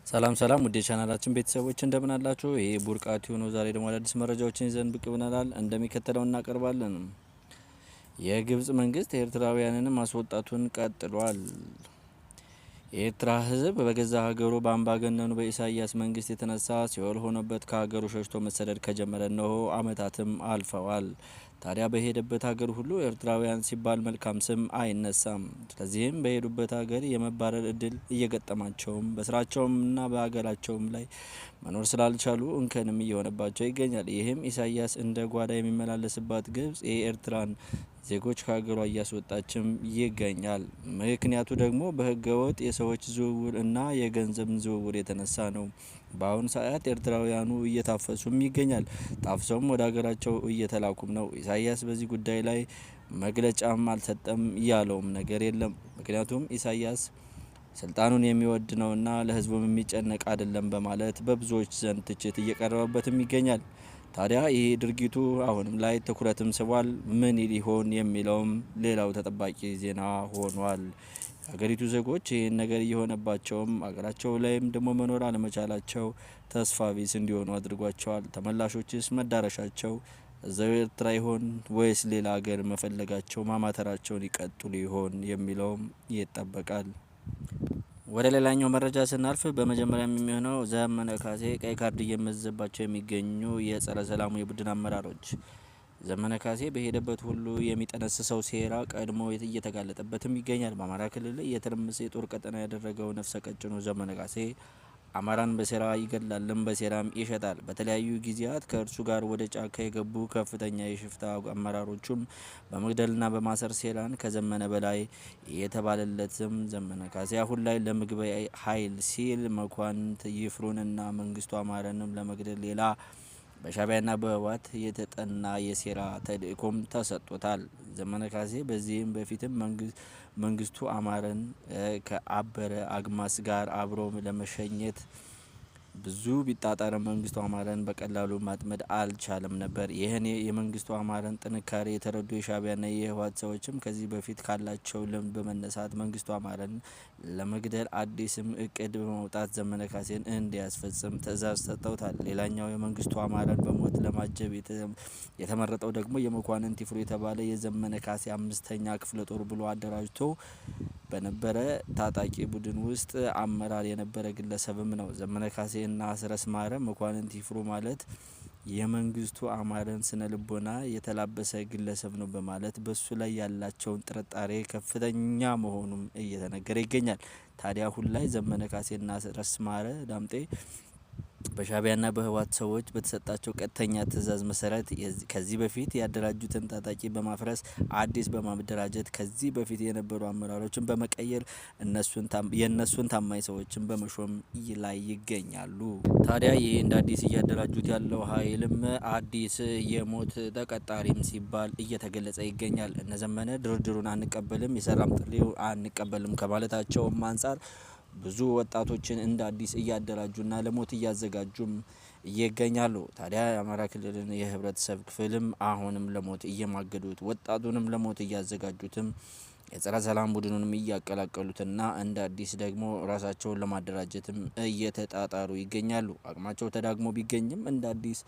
ሰላም ሰላም ውድ የቻናላችን ቤተሰቦች እንደምን አላችሁ? ይሄ ቡርቃት ሆኖ ዛሬ ደግሞ አዳዲስ መረጃዎችን ይዘን ብቅ ብለናል። እንደሚከተለው እናቀርባለን። የግብጽ መንግስት ኤርትራውያንን ማስወጣቱን ቀጥሏል። የኤርትራ ህዝብ በገዛ ሀገሩ በአምባገነኑ በኢሳያስ መንግስት የተነሳ ሲኦል ሆኖበት ከሀገሩ ሸሽቶ መሰደድ ከጀመረ ነው አመታትም አልፈዋል። ታዲያ በሄደበት ሀገር ሁሉ ኤርትራውያን ሲባል መልካም ስም አይነሳም። ስለዚህም በሄዱበት ሀገር የመባረር እድል እየገጠማቸውም በስራቸውምና በሀገራቸውም ላይ መኖር ስላልቻሉ እንከንም እየሆነባቸው ይገኛል። ይህም ኢሳያስ እንደ ጓዳ የሚመላለስባት ግብጽ የኤርትራን ዜጎች ከሀገሯ እያስወጣችም ይገኛል። ምክንያቱ ደግሞ በህገወጥ የሰዎች ዝውውር እና የገንዘብ ዝውውር የተነሳ ነው። በአሁኑ ሰዓት ኤርትራውያኑ እየታፈሱም ይገኛል። ታፍሰውም ወደ ሀገራቸው እየተላኩም ነው። ኢሳያስ በዚህ ጉዳይ ላይ መግለጫም አልሰጠም፣ ያለውም ነገር የለም። ምክንያቱም ኢሳያስ ስልጣኑን የሚወድ ነውና ለህዝቡም የሚጨነቅ አይደለም በማለት በብዙዎች ዘንድ ትችት እየቀረበበትም ይገኛል። ታዲያ ይህ ድርጊቱ አሁንም ላይ ትኩረትም ስቧል። ምን ሊሆን የሚለውም ሌላው ተጠባቂ ዜና ሆኗል። የሀገሪቱ ዜጎች ይህን ነገር እየሆነባቸውም ሀገራቸው ላይም ደግሞ መኖር አለመቻላቸው ተስፋ ቢስ እንዲሆኑ አድርጓቸዋል። ተመላሾችስ መዳረሻቸው እዛው ኤርትራ ይሆን ወይስ ሌላ ሀገር መፈለጋቸው ማማተራቸውን ይቀጥሉ ይሆን የሚለውም ይጠበቃል። ወደ ሌላኛው መረጃ ስናልፍ በመጀመሪያም የሚሆነው ዘመነ ካሴ ቀይ ካርድ እየመዘባቸው የሚገኙ የጸረ ሰላሙ የቡድን አመራሮች። ዘመነ ካሴ በሄደበት ሁሉ የሚጠነስሰው ሴራ ቀድሞ እየተጋለጠበትም ይገኛል። በአማራ ክልል የትርምስ የጦር ቀጠና ያደረገው ነፍሰ ቀጭኑ ዘመነ ካሴ አማራን በሴራ ይገድላልም በሴራም ይሸጣል። በተለያዩ ጊዜያት ከእርሱ ጋር ወደ ጫካ የገቡ ከፍተኛ የሽፍታ አመራሮቹም በመግደልና በማሰር ሴራን ከዘመነ በላይ የተባለለትም ዘመነ ካሴ አሁን ላይ ለምግብ ኃይል ሲል መኳንንት ይፍሩንና መንግስቱ አማረንም ለመግደል ሌላ በሻዕቢያና በህወሓት የተጠና የሴራ ተልእኮም ተሰጥቶታል። ዘመነ ካሴ በዚህም በፊትም መንግስቱ አማረን ከአበረ አግማስ ጋር አብሮ ለመሸኘት ብዙ ቢጣጣር መንግስቱ አማረን በቀላሉ ማጥመድ አልቻለም ነበር። ይህን የመንግስቱ አማረን ጥንካሬ የተረዱ የሻዕቢያና የህወሓት ሰዎችም ከዚህ በፊት ካላቸው ልምድ በመነሳት መንግስቱ አማረን ለመግደል አዲስም እቅድ በመውጣት ዘመነ ካሴን እንዲያስፈጽም ትዕዛዝ ሰጥተውታል። ሌላኛው የመንግስቱ አማረን በሞት ለማጀብ የተመረጠው ደግሞ የመኳንንት ይፍሩ የተባለ የዘመነ ካሴ 5ኛ ክፍለ ጦር ብሎ አደራጅቶ በነበረ ታጣቂ ቡድን ውስጥ አመራር የነበረ ግለሰብም ነው። ዘመነ ካሴ እና አስረስ ማረ መኳንንት ይፍሩ ማለት የመንግስቱ አማረን ስነ ልቦና የተላበሰ ግለሰብ ነው በማለት በሱ ላይ ያላቸውን ጥርጣሬ ከፍተኛ መሆኑም እየተነገረ ይገኛል። ታዲያ አሁን ላይ ዘመነ ካሴና አስረስ ማረ ዳምጤ በሻዕቢያና በህወሓት ሰዎች በተሰጣቸው ቀጥተኛ ትዕዛዝ መሰረት ከዚህ በፊት ያደራጁትን ታጣቂ በማፍረስ አዲስ በማደራጀት ከዚህ በፊት የነበሩ አመራሮችን በመቀየር የእነሱን ታማኝ ሰዎችን በመሾም ላይ ይገኛሉ። ታዲያ ይህ እንደ አዲስ እያደራጁት ያለው ኃይልም አዲስ የሞት ተቀጣሪም ሲባል እየተገለጸ ይገኛል። እነዘመነ ድርድሩን አንቀበልም፣ የሰላም ጥሪው አንቀበልም ከማለታቸውም አንጻር ብዙ ወጣቶችን እንደ አዲስ እያደራጁና ለሞት እያዘጋጁም ይገኛሉ። ታዲያ የአማራ ክልልን የህብረተሰብ ክፍልም አሁንም ለሞት እየማገዱት ወጣቱንም ለሞት እያዘጋጁትም የጸረ ሰላም ቡድኑንም እያቀላቀሉትና እንደ አዲስ ደግሞ ራሳቸውን ለማደራጀትም እየተጣጣሩ ይገኛሉ። አቅማቸው ተዳግሞ ቢገኝም እንደ አዲስ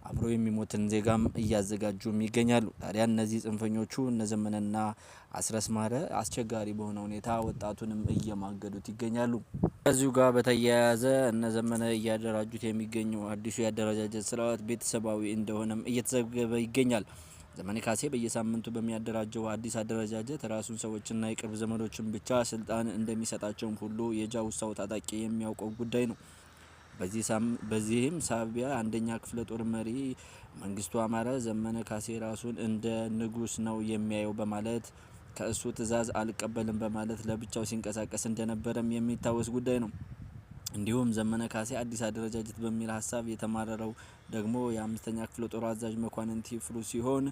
አብሮ የሚሞትን ዜጋም እያዘጋጁም ይገኛሉ። ታዲያ እነዚህ ጽንፈኞቹ እነዘመነና አስረስ ማረ አስቸጋሪ በሆነ ሁኔታ ወጣቱንም እየማገዱት ይገኛሉ። ከዚሁ ጋር በተያያዘ እነዘመነ እያደራጁት የሚገኘው አዲሱ የአደረጃጀት ስርዓት ቤተሰባዊ እንደሆነም እየተዘገበ ይገኛል። ዘመነ ካሴ በየሳምንቱ በሚያደራጀው አዲስ አደረጃጀት ራሱን ሰዎችና የቅርብ ዘመዶችን ብቻ ስልጣን እንደሚሰጣቸውም ሁሉ የጃውሳው ታጣቂ የሚያውቀው ጉዳይ ነው። በዚህም ሳቢያ 1ኛ ክፍለ ጦር መሪ መንግስቱ አማረ ዘመነ ካሴ ራሱን እንደ ንጉስ ነው የሚያየው በማለት ከእሱ ትዕዛዝ አልቀበልም በማለት ለብቻው ሲንቀሳቀስ እንደነበረም የሚታወስ ጉዳይ ነው። እንዲሁም ዘመነ ካሴ አዲስ አደረጃጀት በሚል ሀሳብ የተማረረው ደግሞ የ5ኛ ክፍለ ጦር አዛዥ መኳንንት ይፍሩ ሲሆን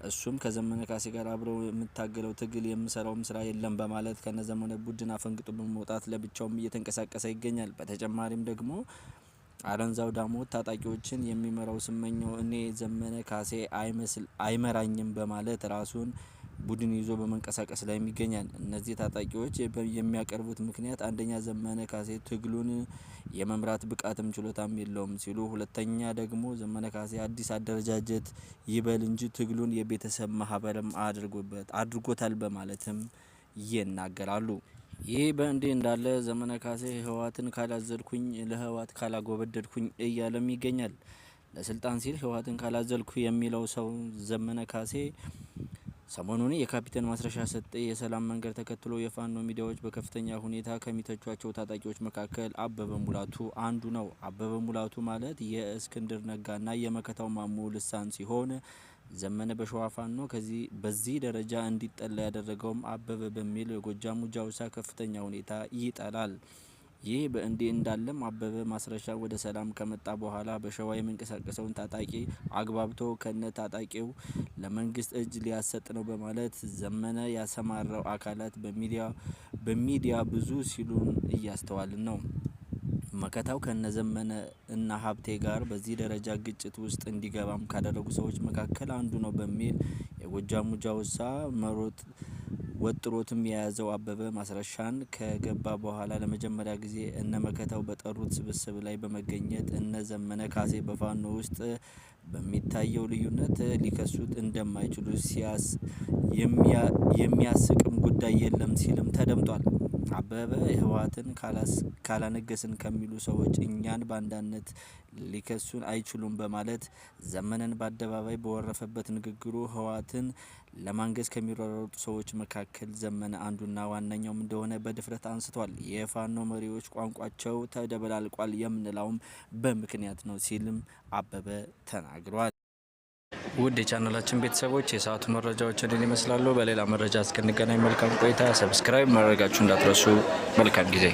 እሱም ከዘመነ ካሴ ጋር አብረው የምታገለው ትግል የምሰራውም ስራ የለም በማለት ከነዘመነ ቡድን አፈንግጦ በመውጣት ለብቻውም እየተንቀሳቀሰ ይገኛል። በተጨማሪም ደግሞ አረንዛው ዳሞት ታጣቂዎችን የሚመራው ስመኘው እኔ ዘመነ ካሴ አይመራኝም በማለት ራሱን ቡድን ይዞ በመንቀሳቀስ ላይ ይገኛል። እነዚህ ታጣቂዎች የሚያቀርቡት ምክንያት አንደኛ ዘመነ ካሴ ትግሉን የመምራት ብቃትም ችሎታም የለውም ሲሉ፣ ሁለተኛ ደግሞ ዘመነ ካሴ አዲስ አደረጃጀት ይበል እንጂ ትግሉን የቤተሰብ ማህበርም አድርጎታል በማለትም ይናገራሉ። ይህ በእንዲህ እንዳለ ዘመነ ካሴ ህወሓትን ካላዘልኩኝ ለህወሓት ካላጎበደድኩኝ እያለም ይገኛል። ለስልጣን ሲል ህወሓትን ካላዘልኩ የሚለው ሰው ዘመነ ካሴ ሰሞኑን የካፒቴን ማስረሻ ሰጤ የሰላም መንገድ ተከትሎ የፋኖ ሚዲያዎች በከፍተኛ ሁኔታ ከሚተቿቸው ታጣቂዎች መካከል አበበ ሙላቱ አንዱ ነው። አበበ ሙላቱ ማለት የእስክንድር ነጋና የመከታው ማሞ ልሳን ሲሆን ዘመነ በሸዋ ፋኖ በዚህ ደረጃ እንዲጠላ ያደረገውም አበበ በሚል የጎጃሙ ጃውሳ ከፍተኛ ሁኔታ ይጠላል። ይህ በእንዲህ እንዳለም አበበ ማስረሻ ወደ ሰላም ከመጣ በኋላ በሸዋ የሚንቀሳቀሰውን ታጣቂ አግባብቶ ከነ ታጣቂው ለመንግስት እጅ ሊያሰጥ ነው በማለት ዘመነ ያሰማራው አካላት በሚዲያ ብዙ ሲሉን እያስተዋልን ነው። መከታው ከነዘመነ እና ሀብቴ ጋር በዚህ ደረጃ ግጭት ውስጥ እንዲገባም ካደረጉ ሰዎች መካከል አንዱ ነው በሚል የጎጃሙ ጃውሳ መሮጥ ወጥሮትም የያዘው አበበ ማስረሻን ከገባ በኋላ ለመጀመሪያ ጊዜ እነ መከታው በጠሩት ስብስብ ላይ በመገኘት እነ ዘመነ ካሴ በፋኖ ውስጥ በሚታየው ልዩነት ሊከሱት እንደማይችሉ የሚያስቅም ጉዳይ የለም ሲልም ተደምጧል። አበበ ህወሓትን ካላነገስን ከሚሉ ሰዎች እኛን ባንዳነት ሊከሱን አይችሉም በማለት ዘመነን በአደባባይ በወረፈበት ንግግሩ ህወሓትን ለማንገስ ከሚሯሯጡ ሰዎች መካከል ዘመነ አንዱና ዋነኛውም እንደሆነ በድፍረት አንስቷል። የፋኖ መሪዎች ቋንቋቸው ተደበላልቋል የምንለውም በምክንያት ነው ሲልም አበበ ተናግሯል። ውድ የቻናላችን ቤተሰቦች የሰዓቱ መረጃዎች እንደዚህ ይመስላሉ። በሌላ መረጃ እስክንገናኝ መልካም ቆይታ። ሰብስክራይብ ማድረጋችሁ እንዳትረሱ። መልካም ጊዜ